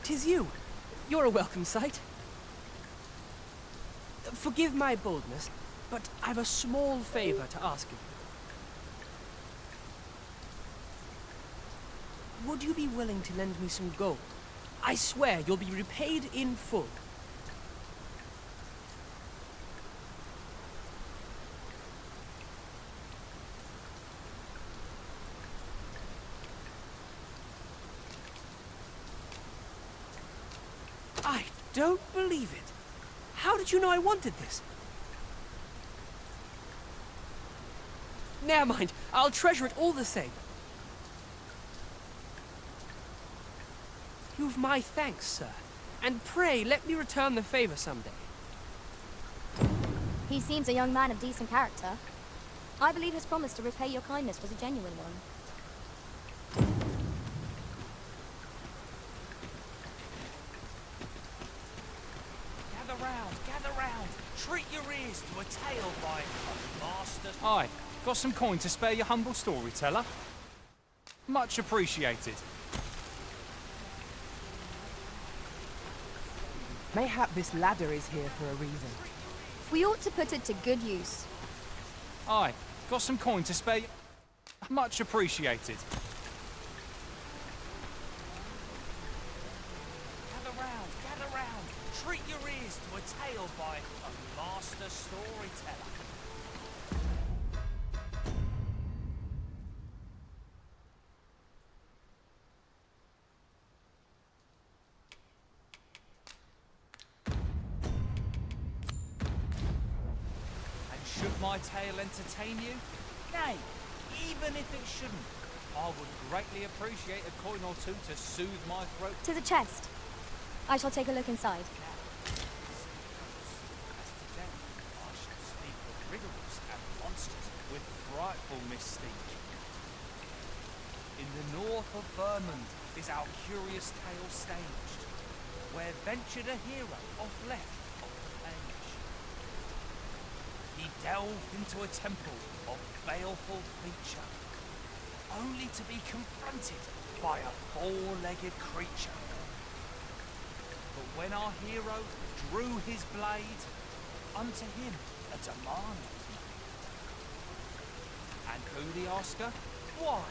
'Tis you. You're a welcome sight. Forgive my boldness, but I've a small favor to ask of you. Would you be willing to lend me some gold? I swear you'll be repaid in full. I don't believe it. How did you know I wanted this? Never mind. I'll treasure it all the same. You've my thanks, sir. And pray let me return the favor someday. He seems a young man of decent character. I believe his promise to repay your kindness was a genuine one. Gather round. Treat your ears to a tale by a master. Aye, got some coin to spare your humble storyteller? Much appreciated. Mayhap this ladder is here for a reason. We ought to put it to good use. Aye, got some coin to spare. Much appreciated. Gather round. Treat your ears to a tale by a master storyteller. Should my tale entertain you? Nay, even if it shouldn't, I would greatly appreciate a coin or two to soothe my throat. To the chest. I shall take a look inside. As today, I shall speak of riddles and monsters with frightful mystique. In the north of Vermund is our curious tale staged, where ventured a hero off left of the page. He delved into a temple of baleful feature, only to be confronted by a four-legged creature. But when our hero drew his blade, unto him a demand was made. And who the asker? Why,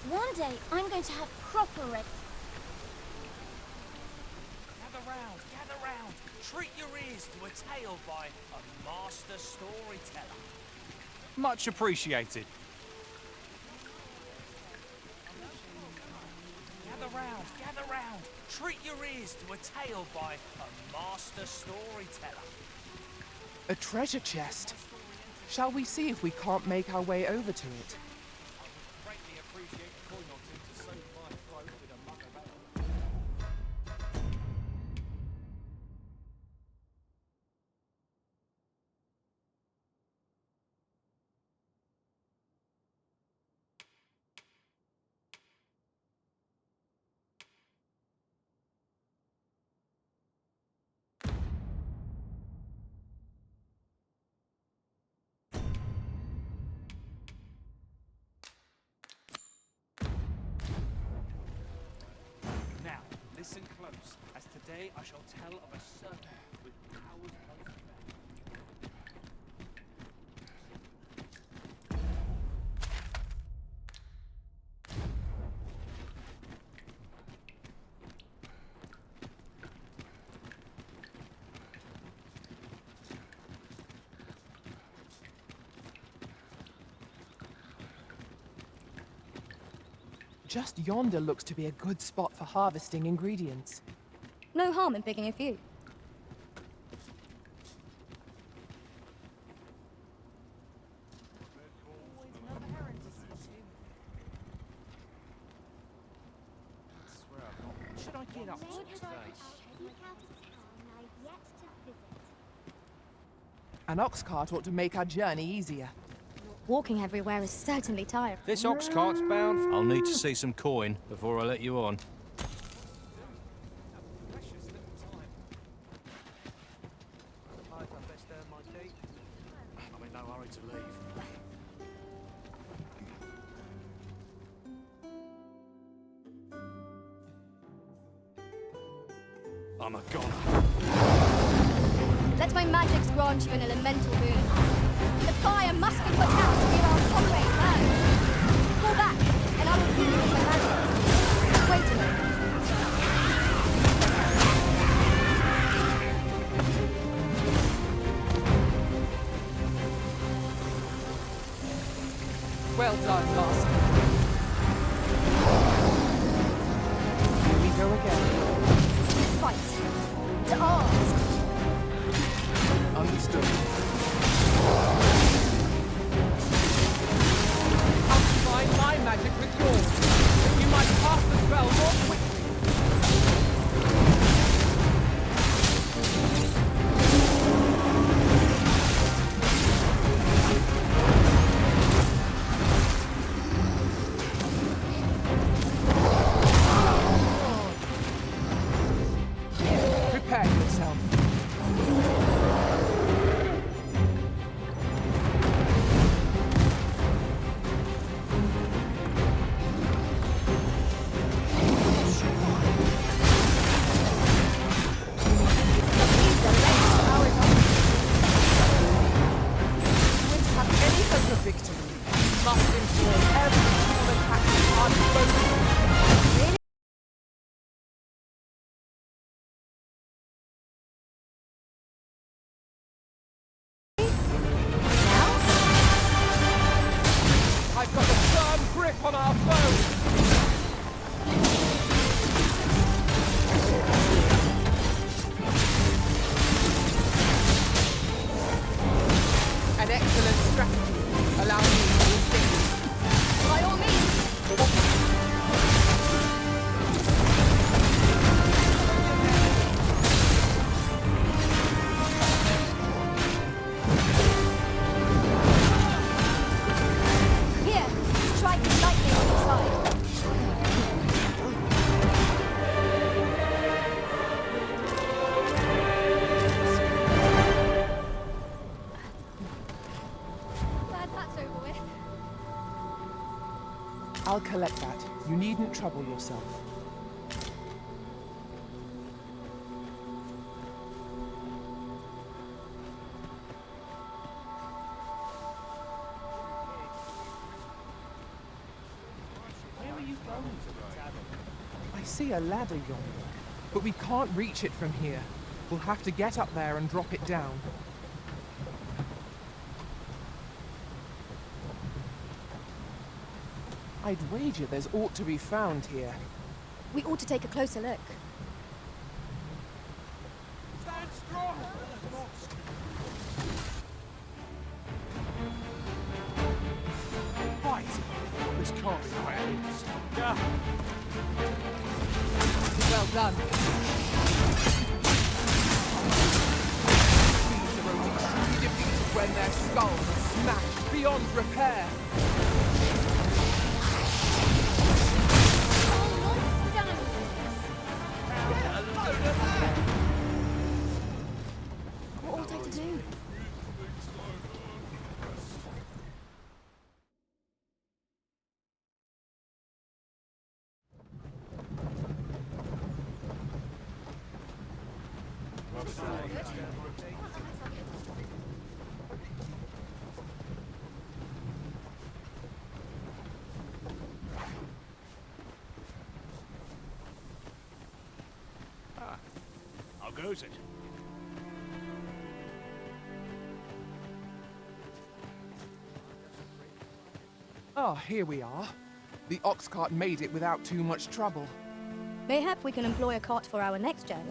One day, I'm going to have proper red. Gather round. Treat your ears to a tale by a master storyteller. Much appreciated. Gather round. Treat your ears to a tale by a master storyteller. A treasure chest. Shall we see if we can't make our way over to it? Greatly appreciate a coin or two to soothe my throat with a mug of ale. Now, listen close, as today I shall tell of a serpent with powers unfair. Just yonder looks to be a good spot for harvesting ingredients. No harm in picking a few. Should I get up to today? An ox cart ought to make our journey easier. Walking everywhere is certainly tiring. This ox cart's bound. I'll need to see some coin before I let you on. Precious little time. I suppose I best earn my keep. I'm in no hurry to leave. I'm a goner. Let my magics grant you an elemental boon. The fire must be put out to give our comrade life. Fall back, and I will heal you with my magics. Wait a moment. Well done, Master. Here we go again. Fight. To arms. Understood. I'll combine my magic with yours. You might pass the spell more quickly. Prepare yourself. Any hope of victory must ensure every single attack are devoted. I've got a firm grip on our foe. An excellent strategy. Allow me to assist. By all means. Here, strike the lightning on your side. Glad that's over with. I'll collect that. You needn't trouble yourself. I see a ladder yonder, but we can't reach it from here. We'll have to get up there and drop it down. I'd wager there's aught to be found here. We ought to take a closer look. Stand strong! Right. This can't be how it is. Yeah. Well done. These are only truly defeated when their skulls are smashed beyond repair. What ought I to do? How goes it? Ah, here we are. The ox cart made it without too much trouble. Mayhap we can employ a cart for our next journey.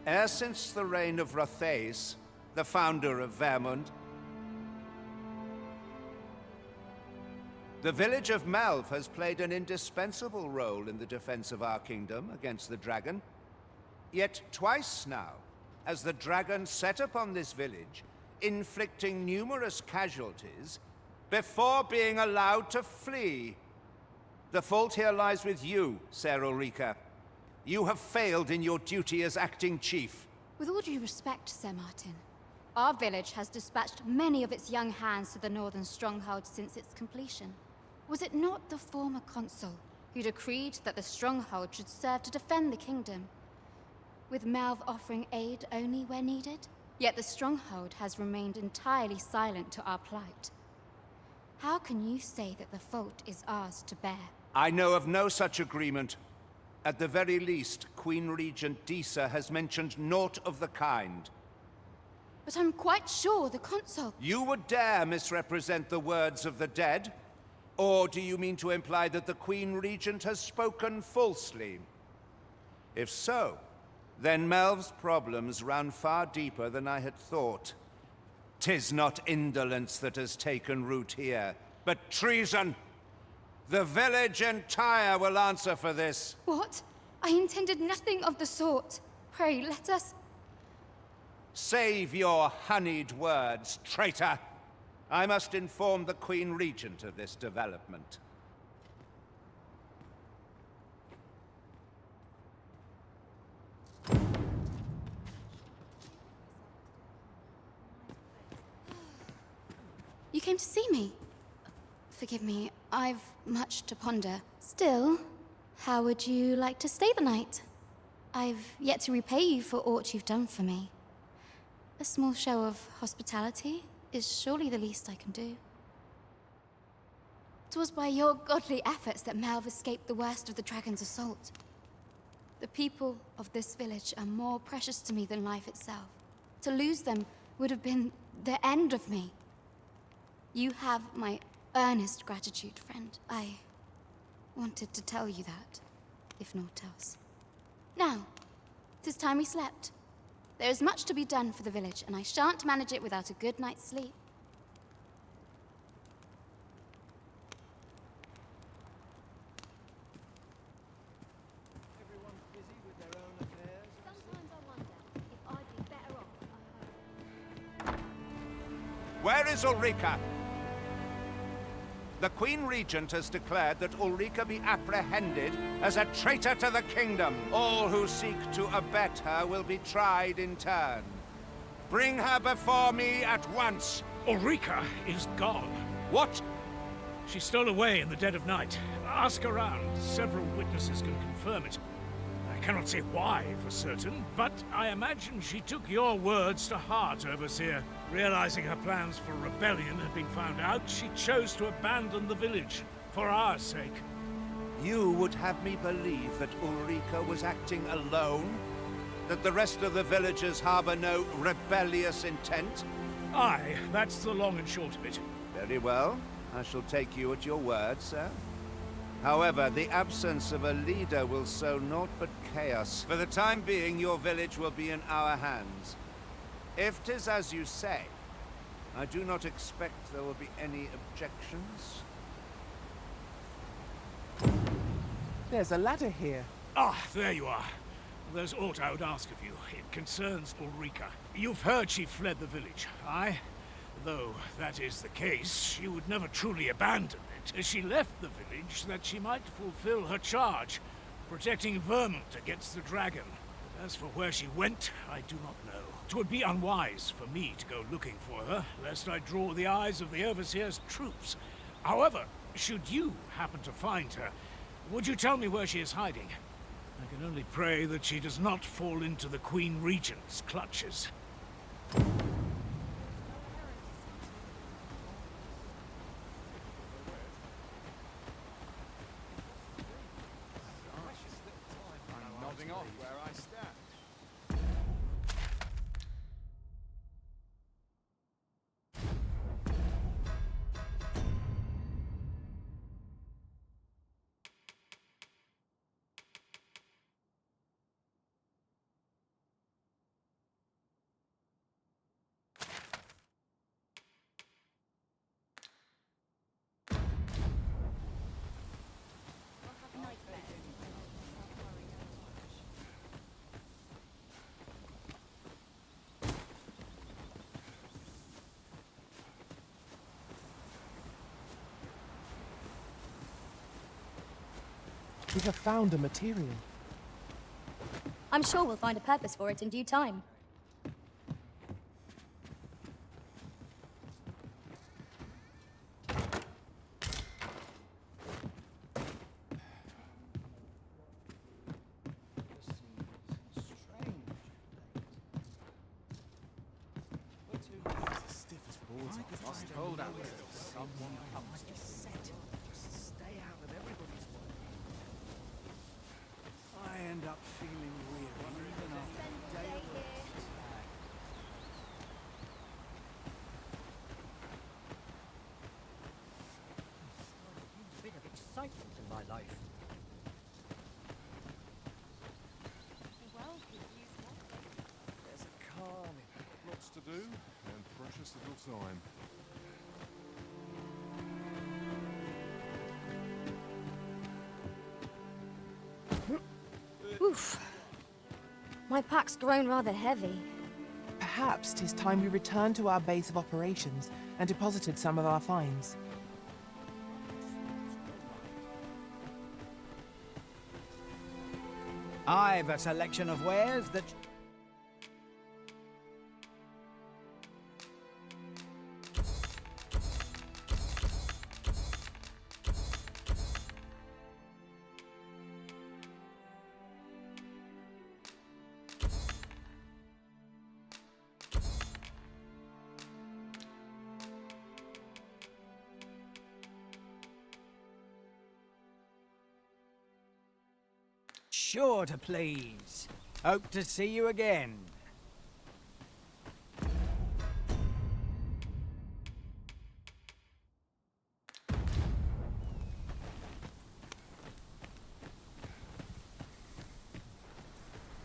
E'er since the reign of Rothaeus, the founder of Vermund, the village of Malv has played an indispensable role in the defense of our kingdom against the dragon. Yet twice now, as the dragon set upon this village, inflicting numerous casualties, before being allowed to flee. The fault here lies with you, Ser Ulrika. You have failed in your duty as acting chief. With all due respect, Sir Martin, our village has dispatched many of its young hands to the northern stronghold since its completion. Was it not the former consul who decreed that the stronghold should serve to defend the kingdom, with Malv offering aid only where needed? Yet the stronghold has remained entirely silent to our plight. How can you say that the fault is ours to bear? I know of no such agreement. At the very least, Queen Regent Disa has mentioned naught of the kind. But I'm quite sure the consul... You would dare misrepresent the words of the dead? Or do you mean to imply that the Queen Regent has spoken falsely? If so, then Melv's problems run far deeper than I had thought. 'Tis not indolence that has taken root here, but treason. The village entire will answer for this. What? I intended nothing of the sort. Pray, let us... Save your honeyed words, traitor. I must inform the Queen Regent of this development. You came to see me? Forgive me, I've much to ponder. Still, how would you like to stay the night? I've yet to repay you for aught you've done for me. A small show of hospitality is surely the least I can do. 'Twas by your godly efforts that Malv escaped the worst of the dragon's assault. The people of this village are more precious to me than life itself. To lose them would have been the end of me. You have my earnest gratitude, friend. I wanted to tell you that, if naught else. Now, 'tis time we slept. There is much to be done for the village, and I shan't manage it without a good night's sleep. Everyone's busy with their own affairs. Sometimes I wonder if I'd be better off. Where is Ulrika? The Queen Regent has declared that Ulrika be apprehended as a traitor to the kingdom. All who seek to abet her will be tried in turn. Bring her before me at once. Ulrika is gone. What? She stole away in the dead of night. Ask around. Several witnesses can confirm it. I cannot say why for certain, but I imagine she took your words to heart, Overseer. Realizing her plans for rebellion had been found out, she chose to abandon the village, for our sake. You would have me believe that Ulrika was acting alone? That the rest of the villagers harbor no rebellious intent? Aye, that's the long and short of it. Very well. I shall take you at your word, sir. However, the absence of a leader will sow naught but chaos. For the time being, your village will be in our hands. If 'tis as you say, I do not expect there will be any objections. There's a ladder here. Ah, there you are. There's aught I would ask of you. It concerns Ulrika. You've heard she fled the village, aye? Though that is the case, she would never truly abandon it. She left the village that she might fulfill her charge, protecting Vermont against the dragon. But as for where she went, I do not know. 'Twould be unwise for me to go looking for her, lest I draw the eyes of the Overseer's troops. However, should you happen to find her, would you tell me where she is hiding? I can only pray that she does not fall into the Queen Regent's clutches. Nodding off where I stand. We have found a material. I'm sure we'll find a purpose for it in due time. Hold up. Someone comes to set. Just stay out of everybody's way. I end up feeling weird even after a day of work. A bit of excitement in my life. There's a carnival. Lots to do, and precious little time. Oof. My pack's grown rather heavy. Perhaps 'tis time we returned to our base of operations and deposited some of our finds. I've a selection of wares that... Sure to please. Hope to see you again.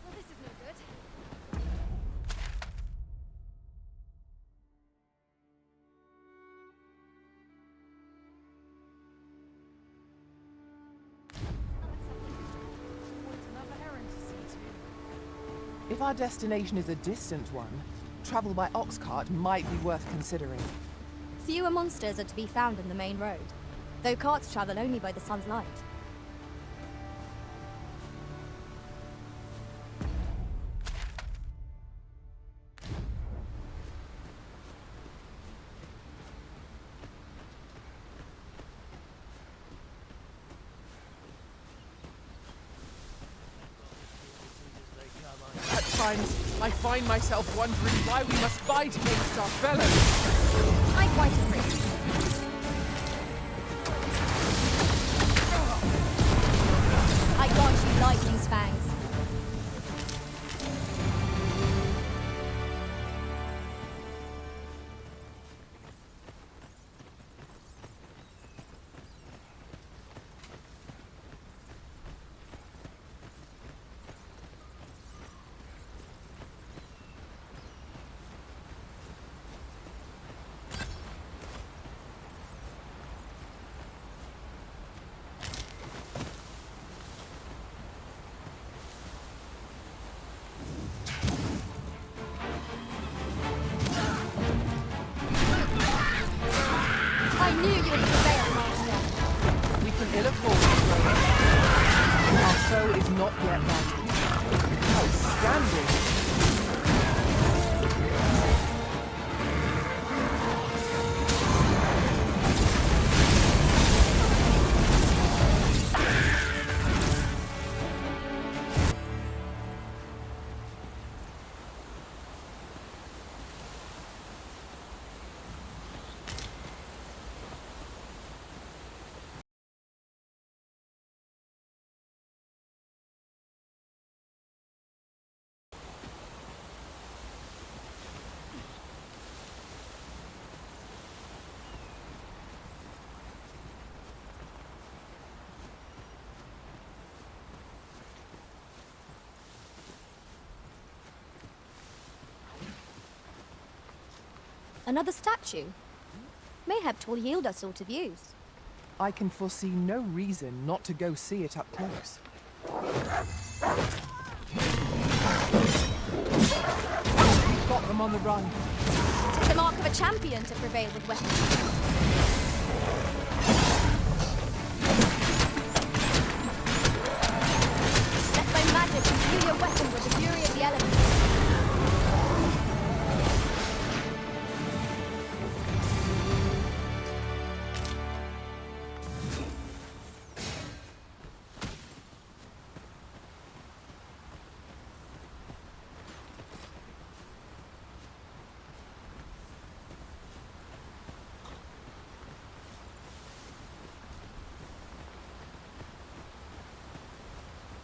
Well, this is no good. If our destination is a distant one, travel by ox cart might be worth considering. Fewer monsters are to be found in the main road, though carts travel only by the sun's light. At times, I find myself wondering why we must fight against our fellows. I quite agree. I grant you lightning's fangs. I knew you would prevail, Master. We can ill afford to throw it. Our foe is not yet vanquished. Outstanding! Another statue? Mayhap 'twill yield us all to views. I can foresee no reason not to go see it up close. We've got them on the run. 'Tis the mark of a champion to prevail with weapons.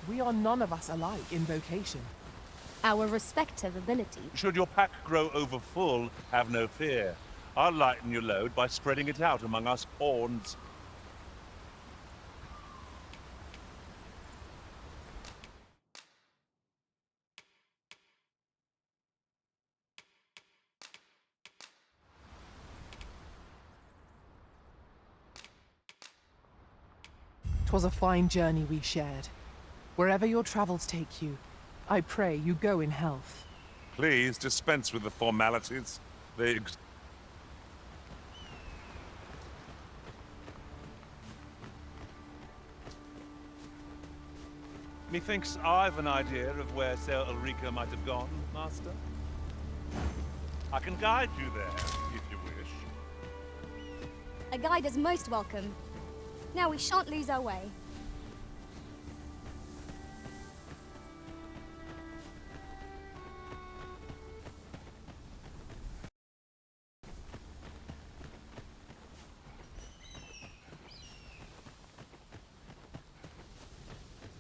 We are none of us alike in vocation. Our respective abilities. Should your pack grow overfull, have no fear. I'll lighten your load by spreading it out among us pawns. "'Twas a fine journey we shared. Wherever your travels take you, I pray you go in health." Please dispense with the formalities. Methinks I've an idea of where Sir Ulrika might have gone, Master. I can guide you there, if you wish. A guide is most welcome. Now we shan't lose our way.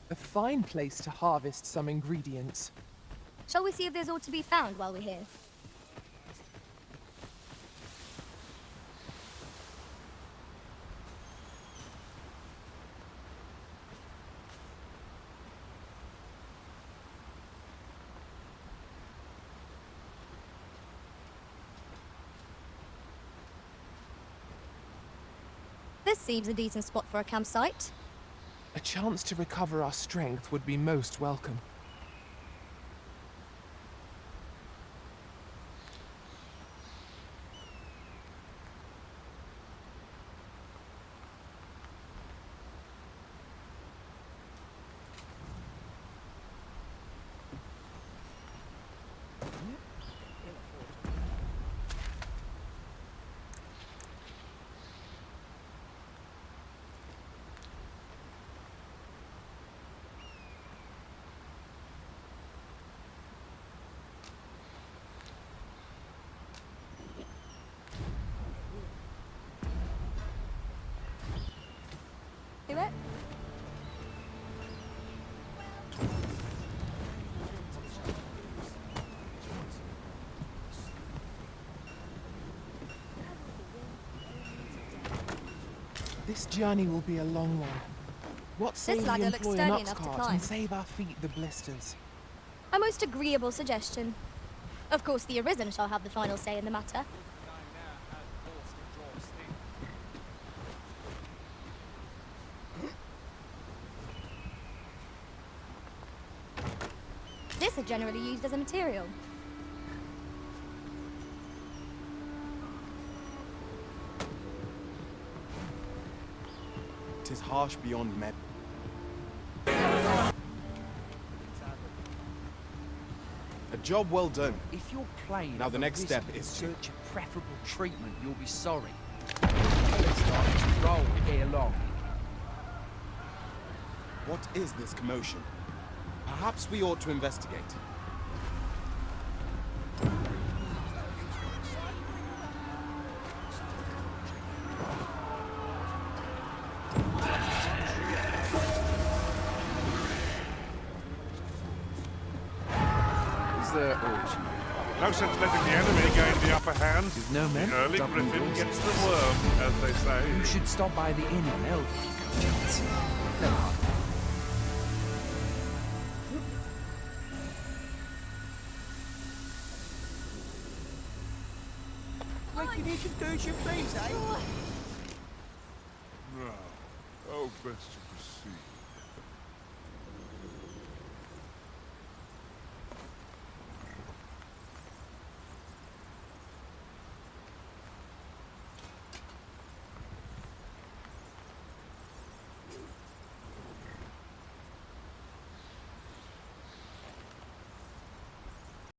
A fine place to harvest some ingredients. Shall we see if there's aught to be found while we're here? This seems a decent spot for a campsite. A chance to recover our strength would be most welcome. Do it? This journey will be a long one. What say we ladder looks employ an sturdy ox enough to cart climb. and save our feet the blisters? A most agreeable suggestion. Of course, the Arisen shall have the final say in the matter. This is generally used as a material. "'Tis harsh beyond med. A job well done. If you're playing Now the of next Arisen step in is to- search of preferable treatment, you'll be sorry. Let's start to roll ere long. What is this commotion? Perhaps we ought to investigate. Is there No sense letting the enemy gain the upper hand. With no men, The early doubling griffin doors. gets the worm, as they say. You should stop by the inn in Elf. No. Recognition, do you please, eh? Now, how best to proceed?